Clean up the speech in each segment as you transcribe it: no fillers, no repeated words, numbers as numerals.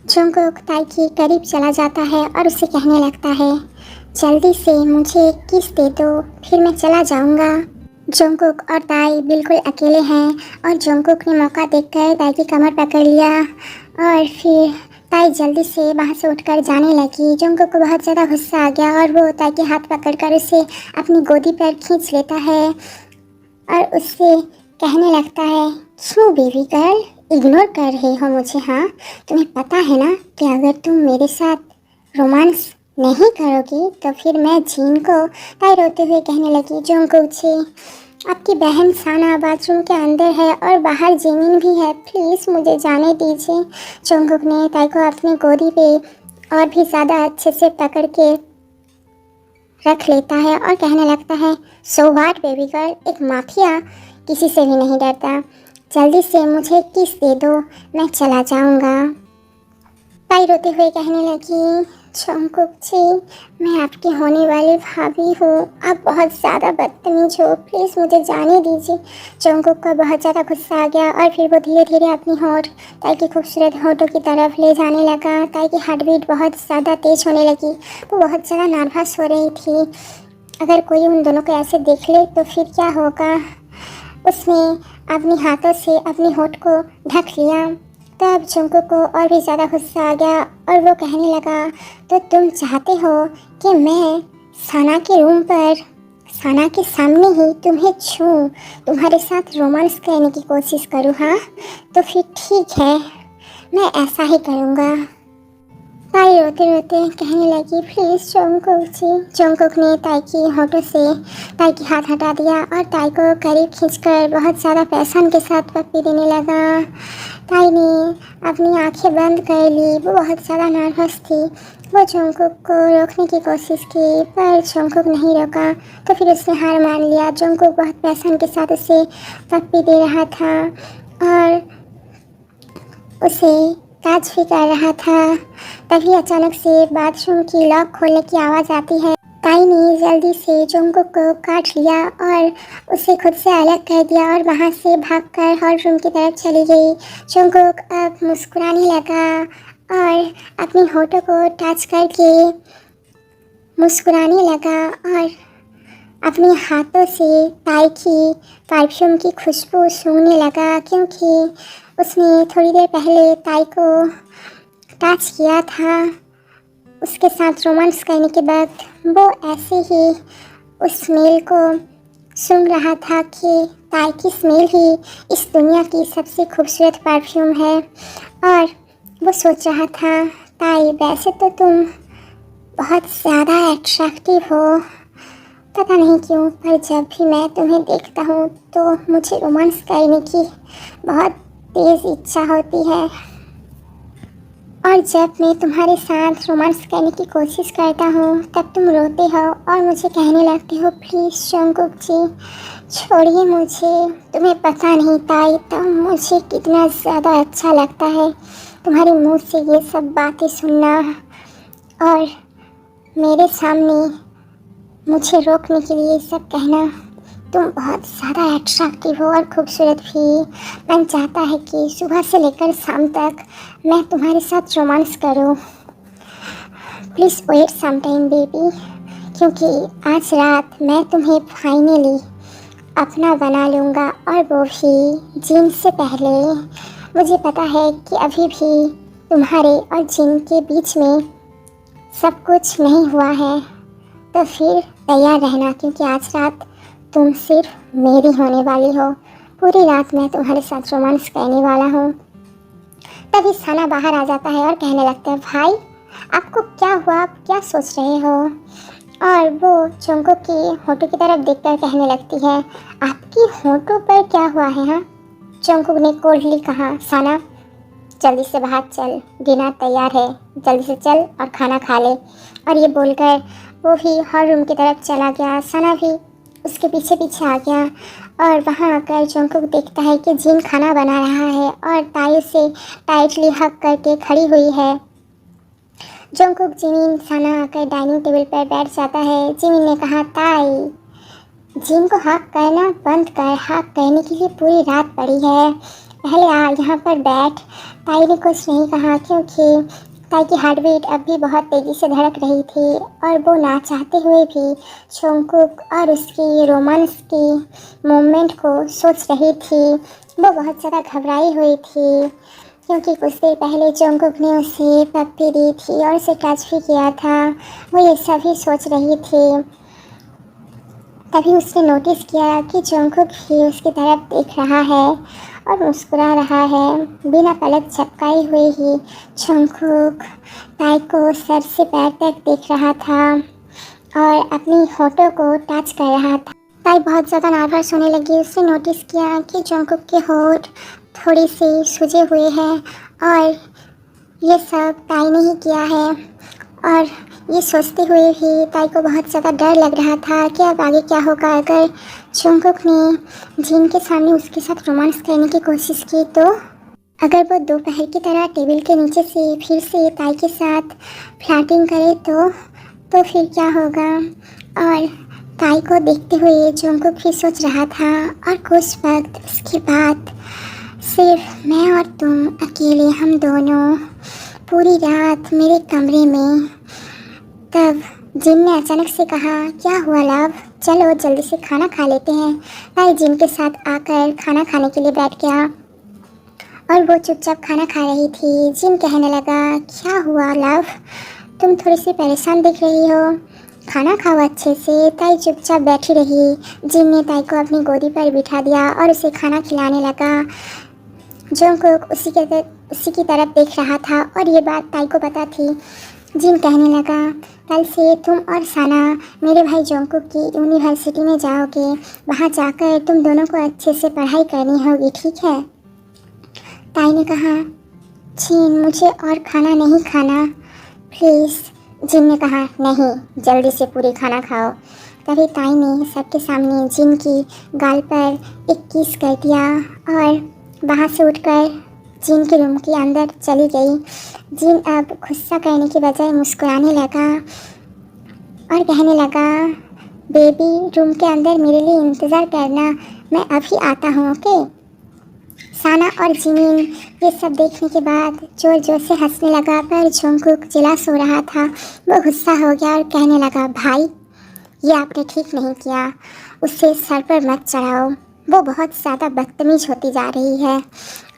Jungkook ताई के करीब चला जाता है और उसे कहने लगता है, जल्दी से मुझे एक किस दे दो, फिर मैं चला जाऊंगा। जंगकुक और ताई बिल्कुल अकेले हैं और जंगकुक ने मौका देखकर ताई की कमर पकड़ लिया और फिर ताई जल्दी से वहाँ से उठकर जाने लगी। जंगकुक को बहुत ज़्यादा गुस्सा आ गया और वो ताई के हाथ पकड़कर उसे अपनी गोदी पर खींच लेता है और उससे कहने लगता है, क्यों बेबी गर्ल इग्नोर कर रहे हो मुझे? हाँ, तुम्हें पता है ना कि अगर तुम मेरे साथ रोमांस नहीं करोगी तो फिर मैं जीन को ताई रोते हुए कहने लगी, जंगकुक जी आपकी बहन साना बाथरूम के अंदर है और बाहर जिमिन भी है, प्लीज़ मुझे जाने दीजिए। जंगकुक ने ताई को अपनी गोदी पे और भी ज़्यादा अच्छे से पकड़ के रख लेता है और कहने लगता है, सो व्हाट बेबी गर्ल, एक माफिया किसी से भी नहीं डरता, जल्दी से मुझे किस दे दो, मैं चला जाऊंगा। ताई रोते हुए कहने लगी, जंगकुक जी मैं आपकी होने वाली भाभी हूँ, आप बहुत ज़्यादा बदतमीज हो, प्लीज़ मुझे जाने दीजिए। जंगकुक का बहुत ज़्यादा गुस्सा आ गया और फिर वो धीरे धीरे अपनी होंठ ताई की खूबसूरत होंठों की तरफ ले जाने लगा। ताई की हार्ट बीट बहुत ज़्यादा तेज होने लगी, वो बहुत ज़्यादा नर्वस हो रही थी। अगर कोई उन दोनों को ऐसे देख ले तो फिर क्या होगा। उसने अपने हाथों से अपनी होंठ को ढक लिया। तब जंगकुक को और भी ज़्यादा गुस्सा आ गया और वो कहने लगा, तो तुम चाहते हो कि मैं साना के रूम पर साना के सामने ही तुम्हें छूं, तुम्हारे साथ रोमांस करने की कोशिश करूँ? हाँ, तो फिर ठीक है, मैं ऐसा ही करूँगा। ताई रोते रोते कहने लगी, प्लीज़ जंगकुक जी। जंगकुक ने ताई की होठों से ताई की हाथ हटा दिया और ताई को करीब खींचकर बहुत ज़्यादा पैशन के साथ पप्पी देने लगा। ताई ने अपनी आंखें बंद कर ली, वो बहुत ज़्यादा नर्वस थी। वो जंगकुक को रोकने की कोशिश की पर जंगकुक नहीं रोका, तो फिर उसने हार मान लिया। जंगकुक बहुत पैशन के साथ उसे पप्पी दे रहा था और उसे टच भी कर रहा था। तभी अचानक से बाथरूम की लॉक खोलने की आवाज़ आती है। ताई ने जल्दी से जंगकुक को काट लिया और उसे खुद से अलग कर दिया और वहाँ से भागकर हॉल रूम की तरफ चली गई। जंगकुक अब मुस्कुराने लगा और अपनी होठों को टच करके मुस्कुराने लगा और अपने हाथों से ताई की परफ्यूम की खुशबू सूंघने लगा, क्योंकि उसने थोड़ी देर पहले ताई को टच किया था। उसके साथ रोमांस करने के बाद वो ऐसे ही उस स्मेल को सूंघ रहा था कि ताई की स्मेल ही इस दुनिया की सबसे खूबसूरत परफ्यूम है। और वो सोच रहा था, ताई वैसे तो तुम बहुत ज़्यादा अट्रैक्टिव हो, पता नहीं क्यों, पर जब भी मैं तुम्हें देखता हूँ तो मुझे रोमांस करने की बहुत तेज़ इच्छा होती है। और जब मैं तुम्हारे साथ रोमांस करने की कोशिश करता हूँ तब तुम रोते हो और मुझे कहने लगते हो, प्लीज़ जंगकुक जी छोड़िए मुझे। तुम्हें पता नहीं ताई तब मुझे कितना ज़्यादा अच्छा लगता है तुम्हारे मुंह से ये सब बातें सुनना और मेरे सामने मुझे रोकने के लिए सब कहना। तुम बहुत ज़्यादा अट्रैक्टिव हो और ख़ूबसूरत भी। मन चाहता है कि सुबह से लेकर शाम तक मैं तुम्हारे साथ रोमांस करूं। Please wait some time baby, क्योंकि आज रात मैं तुम्हें फाइनली अपना बना लूँगा और वो भी जिन से पहले। मुझे पता है कि अभी भी तुम्हारे और जिन के बीच में सब कुछ नहीं हुआ है, तो फिर तैयार रहना, क्योंकि आज रात तुम सिर्फ मेरी होने वाली हो। पूरी रात मैं तुम्हारे साथ रोमांस करने वाला हूँ। तभी साना बाहर आ जाता है और कहने लगता है, भाई आपको क्या हुआ, आप क्या सोच रहे हो? और वो जंगकुक की होठों की तरफ देखकर कहने लगती है, आपकी होठों पर क्या हुआ है? हाँ, जंगकुक ने कोल्डली कहा, साना जल्दी से बाहर चल, डिनर तैयार है, जल्दी से चल और खाना खा ले। और ये बोलकर वो भी हॉल रूम की तरफ चला गया। साना भी उसके पीछे पीछे आ गया और वहाँ आकर जंगकुक देखता है कि जिन खाना बना रहा है और ताई से टाइटली हग करके खड़ी हुई है। जंगकुक जिमिन साना आकर डाइनिंग टेबल पर बैठ जाता है। जिमिन ने कहा, ताई जिन को हक करना बंद कर, हक करने के लिए पूरी रात पड़ी है, पहले आ यहाँ पर बैठ। ताई ने कुछ नहीं कहा क्योंकि ताई की हार्ट बीट अब भी बहुत तेज़ी से धड़क रही थी और वो ना चाहते हुए भी जंगकुक और उसकी रोमांस की मोमेंट को सोच रही थी। वो बहुत ज़्यादा घबराई हुई थी क्योंकि कुछ देर पहले जंगकुक ने उसे पप्पी दी थी और उसे टच भी किया था। वो ये सभी सोच रही थी। तभी उसने नोटिस किया कि जंगकुक भी उसकी तरफ देख रहा है और मुस्कुरा रहा है। बिना पलक झपकाए हुए ही जंगकुक ताई को सर से पैर तक देख रहा था और अपनी होठों को टच कर रहा था। ताई बहुत ज़्यादा नर्वस होने लगी। उसने नोटिस किया कि जंगकुक के होठ थोड़ी से सूजे हुए हैं और ये सब ताई ने ही किया है। और ये सोचते हुए भी ताई को बहुत ज़्यादा डर लग रहा था कि अब आगे क्या होगा। अगर जंगकुक ने जिन के सामने उसके साथ रोमांस करने की कोशिश की तो अगर वो दोपहर की तरह टेबल के नीचे से फिर से ताई के साथ फ्लर्टिंग करे तो फिर क्या होगा। और ताई को देखते हुए जंगकुक भी सोच रहा था। और कुछ वक्त उसके बाद सिर्फ मैं और तुम अकेले, हम दोनों पूरी रात मेरे कमरे में। तब जिन ने अचानक से कहा, क्या हुआ लव, चलो जल्दी से खाना खा लेते हैं। ताई जिन के साथ आकर खाना खाने के लिए बैठ गया और वो चुपचाप खाना खा रही थी। जिन कहने लगा, क्या हुआ लव, तुम थोड़ी सी परेशान दिख रही हो, खाना खाओ अच्छे से। ताई चुपचाप बैठी रही। जिन ने ताई को अपनी गोदी पर बिठा दिया और उसे खाना खिलाने लगा। जंगकुक उसी की तरफ देख रहा था और ये बात ताई को पता थी। जिन कहने लगा, कल से तुम और साना मेरे भाई जंगकुक की यूनिवर्सिटी में जाओगे। वहाँ जाकर तुम दोनों को अच्छे से पढ़ाई करनी होगी, ठीक है। ताई ने कहा, जिन मुझे और खाना नहीं खाना प्लीज़। जिन ने कहा, नहीं, जल्दी से पूरी खाना खाओ। तभी ताई ने सबके सामने जिन की गाल पर एक किस कर दिया और वहाँ से उठकर जिन के रूम के अंदर चली गई। जिन अब गुस्सा करने की बजाय मुस्कुराने लगा और कहने लगा, बेबी रूम के अंदर मेरे लिए इंतज़ार करना, मैं अभी आता हूँ, ओके। साना और जिमिन ये सब देखने के बाद जोर जोर से हंसने लगा, पर जंगकुक जिला सो रहा था। वो गुस्सा हो गया और कहने लगा, भाई ये आपने ठीक नहीं किया, उससे सर पर मत चढ़ाओ, वो बहुत ज़्यादा बदतमीज होती जा रही है,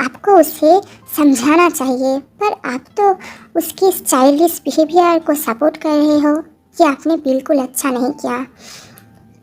आपको उसे समझाना चाहिए। पर आप तो उसकी इस चाइल्डिश बिहेवियर को सपोर्ट कर रहे हो, ये आपने बिल्कुल अच्छा नहीं किया।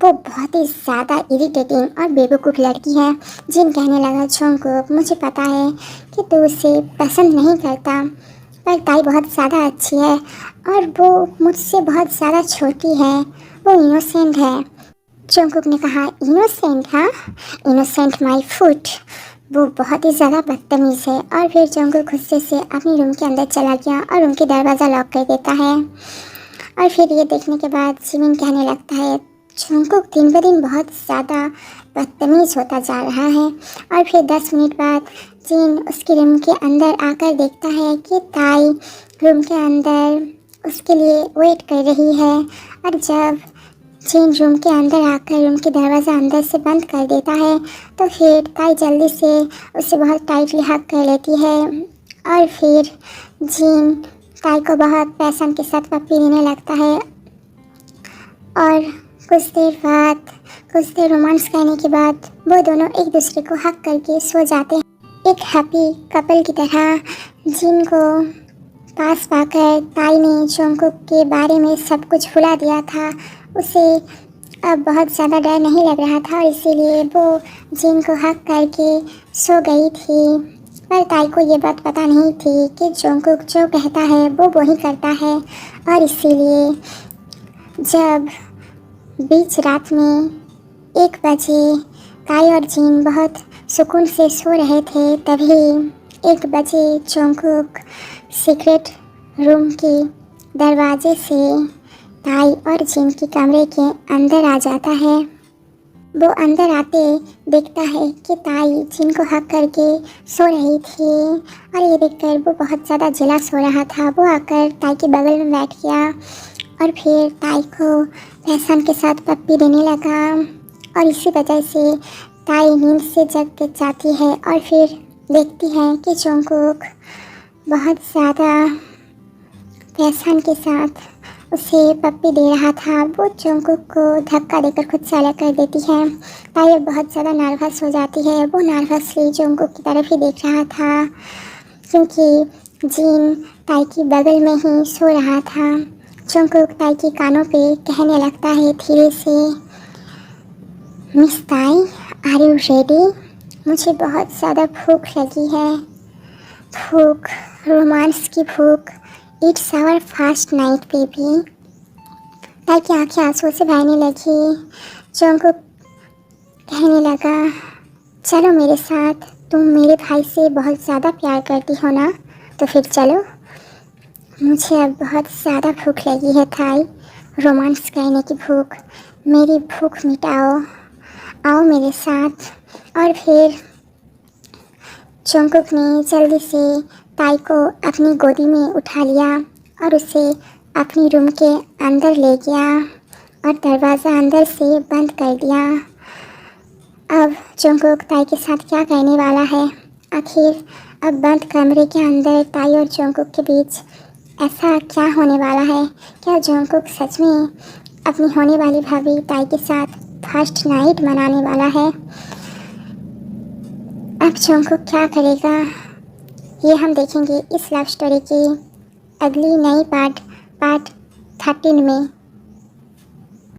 वो बहुत ही ज़्यादा इरिटेटिंग और बेवकूफ़ लड़की है। जिन कहने लगा, जंगकुक मुझे पता है कि तू उसे पसंद नहीं करता, पर ताई बहुत ज़्यादा अच्छी है और वो मुझसे बहुत ज़्यादा छोटी है, वो इनोसेंट है। जंगकुक ने कहा, इनोसेंट? हाँ, इनोसेंट माय फुट। वो बहुत ही ज़्यादा बदतमीज़ है। और फिर जंगकुक गुस्से से अपने रूम के अंदर चला गया और रूम के दरवाज़ा लॉक कर देता है। और फिर ये देखने के बाद जिमिन कहने लगता है, जंगकुक दिन ब दिन बहुत ज़्यादा बदतमीज़ होता जा रहा है। और फिर 10 मिनट बाद जिन उसके रूम के अंदर आकर देखता है कि ताई रूम के अंदर उसके लिए वेट कर रही है। और जब जिन रूम के अंदर आकर रूम के दरवाज़ा अंदर से बंद कर देता है तो फिर ताई जल्दी से उसे बहुत टाइटली हग कर लेती है। और फिर जिन ताई को बहुत पैशन के साथ पप्पी देने लगता है और कुछ देर रोमांस करने के बाद वो दोनों एक दूसरे को हग करके सो जाते हैं एक हैप्पी कपल की तरह। जिन को पास पाकर ताई ने जंगकुक के बारे में सब कुछ भुला दिया था। उसे अब बहुत ज़्यादा डर नहीं लग रहा था और इसीलिए वो जिन को हक करके सो गई थी। पर ताई को ये बात पता नहीं थी कि जंगकुक जो कहता है वो वही करता है। और इसीलिए जब बीच रात में 1 बजे ताई और जिन बहुत सुकून से सो रहे थे, तभी 1 बजे जंगकुक सीक्रेट रूम के दरवाजे से ताई और जिन के कमरे के अंदर आ जाता है। वो अंदर आते देखता है कि ताई जिन को हक करके सो रही थी और ये देखकर वो बहुत ज़्यादा जेलस हो रहा था। वो आकर ताई के बगल में बैठ गया और फिर ताई को पैशन के साथ पप्पी देने लगा और इसी वजह से ताई नींद से जग जाती है। और फिर देखती है कि जंगकुक बहुत ज़्यादा पैशन के साथ उसे पप्पी दे रहा था। वो जंगकुक को धक्का देकर खुद से अलग कर देती है। ताई बहुत ज़्यादा नर्वस हो जाती है। वो नर्वसली जंगकुक की तरफ ही देख रहा था क्योंकि जिन ताई की बगल में ही सो रहा था। जंगकुक ताई के कानों पे कहने लगता है धीरे से, मिस ताई, आर यू रेडी? मुझे बहुत ज़्यादा भूख लगी है। भूख, रोमांस की भूख। It's our first night baby. ताई की आंखें आंसुओं से बहने लगी। जंगकुक कहने लगा, चलो मेरे साथ, तुम मेरे भाई से बहुत ज़्यादा प्यार करती हो ना, तो फिर चलो। मुझे अब बहुत ज़्यादा भूख लगी है ताई, रोमांस करने की भूख। मेरी भूख मिटाओ, आओ मेरे साथ। और फिर जंगकुक ने जल्दी से ताई को अपनी गोदी में उठा लिया और उसे अपनी रूम के अंदर ले गया और दरवाज़ा अंदर से बंद कर दिया। अब जंगकुक ताई के साथ क्या करने वाला है? आखिर अब बंद कमरे के अंदर ताई और जंगकुक के बीच ऐसा क्या होने वाला है? क्या जंगकुक सच में अपनी होने वाली भाभी ताई के साथ फर्स्ट नाइट मनाने वाला है? अब जंगकुक क्या करेगा, ये हम देखेंगे इस लव स्टोरी की अगली नई पार्ट 13 में।